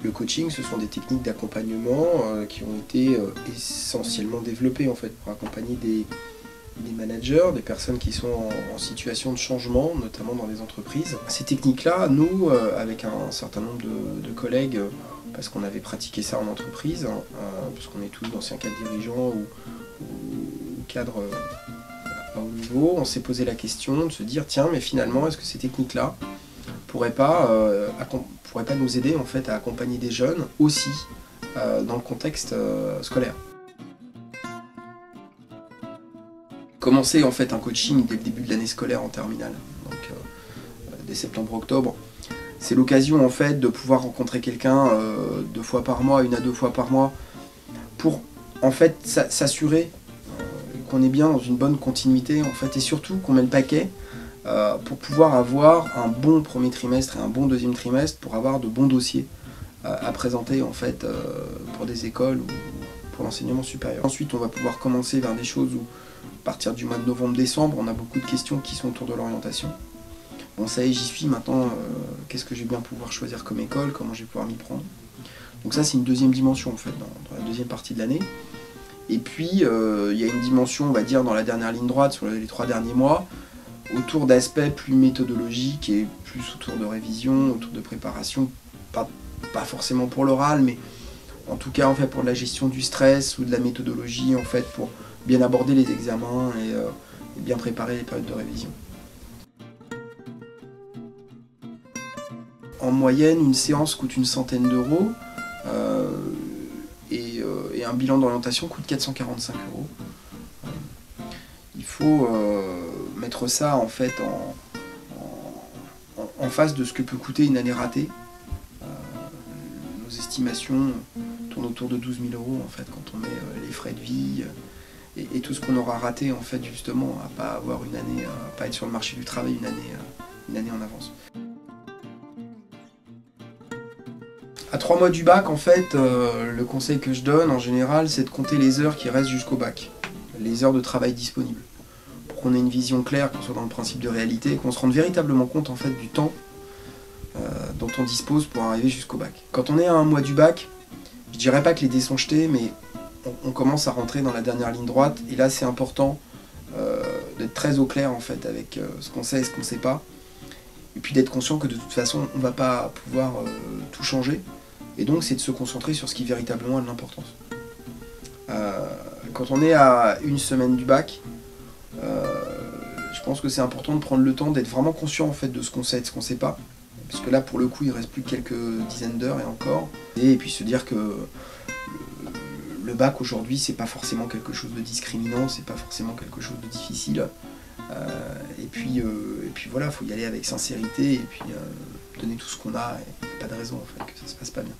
Le coaching, ce sont des techniques d'accompagnement qui ont été essentiellement développées en fait, pour accompagner des managers, des personnes qui sont en situation de changement, notamment dans les entreprises. Ces techniques-là, nous, avec un certain nombre de collègues, parce qu'on avait pratiqué ça en entreprise, parce qu'on est tous d'anciens cadres dirigeants ou cadres à haut niveau, on s'est posé la question de se dire, tiens, mais finalement, est-ce que ces techniques-là pourraient pas nous aider en fait, à accompagner des jeunes aussi dans le contexte scolaire. Commencer en fait un coaching dès le début de l'année scolaire en terminale, donc dès septembre-octobre, c'est l'occasion en fait de pouvoir rencontrer quelqu'un 2 fois par mois, 1 à 2 fois par mois, pour en fait s'assurer qu'on est bien dans une bonne continuité en fait, et surtout qu'on met le paquet pour pouvoir avoir un bon premier trimestre et un bon deuxième trimestre, pour avoir de bons dossiers à présenter en fait pour des écoles ou pour l'enseignement supérieur. Ensuite, on va pouvoir commencer vers des choses où, à partir du mois de novembre-décembre, on a beaucoup de questions qui sont autour de l'orientation. Bon, ça y est, j'y suis maintenant, qu'est-ce que je vais bien pouvoir choisir comme école, comment je vais pouvoir m'y prendre. Donc ça, c'est une deuxième dimension en fait, dans la deuxième partie de l'année. Et puis, il y a une dimension, on va dire, dans la dernière ligne droite, sur les 3 derniers mois, autour d'aspects plus méthodologiques et plus autour de révision, autour de préparation, pas forcément pour l'oral, mais en tout cas en fait pour de la gestion du stress ou de la méthodologie en fait pour bien aborder les examens et bien préparer les périodes de révision. En moyenne, une séance coûte une centaine d'euros et un bilan d'orientation coûte 445 euros. Il faut mettre ça en fait en face de ce que peut coûter une année ratée. Nos estimations tournent autour de 12 000 euros en fait, quand on met les frais de vie et tout ce qu'on aura raté en fait, justement, à pas avoir une année, à pas être sur le marché du travail une année en avance. À 3 mois du bac, en fait, le conseil que je donne en général, c'est de compter les heures qui restent jusqu'au bac, les heures de travail disponibles, pour qu'on ait une vision claire, qu'on soit dans le principe de réalité, qu'on se rende véritablement compte en fait du temps dont on dispose pour arriver jusqu'au bac. Quand on est à 1 mois du bac, je dirais pas que les dés sont jetés, mais on commence à rentrer dans la dernière ligne droite, et là c'est important d'être très au clair en fait avec ce qu'on sait et ce qu'on ne sait pas, et puis d'être conscient que de toute façon on ne va pas pouvoir tout changer, et donc c'est de se concentrer sur ce qui véritablement a de l'importance. Quand on est à 1 semaine du bac, je pense que c'est important de prendre le temps d'être vraiment conscient en fait de ce qu'on sait et de ce qu'on ne sait pas, parce que là pour le coup il reste plus que quelques dizaines d'heures et encore, et puis se dire que le bac aujourd'hui c'est pas forcément quelque chose de discriminant, c'est pas forcément quelque chose de difficile, et puis voilà, il faut y aller avec sincérité et puis donner tout ce qu'on a, et pas de raison en fait que ça se passe pas bien.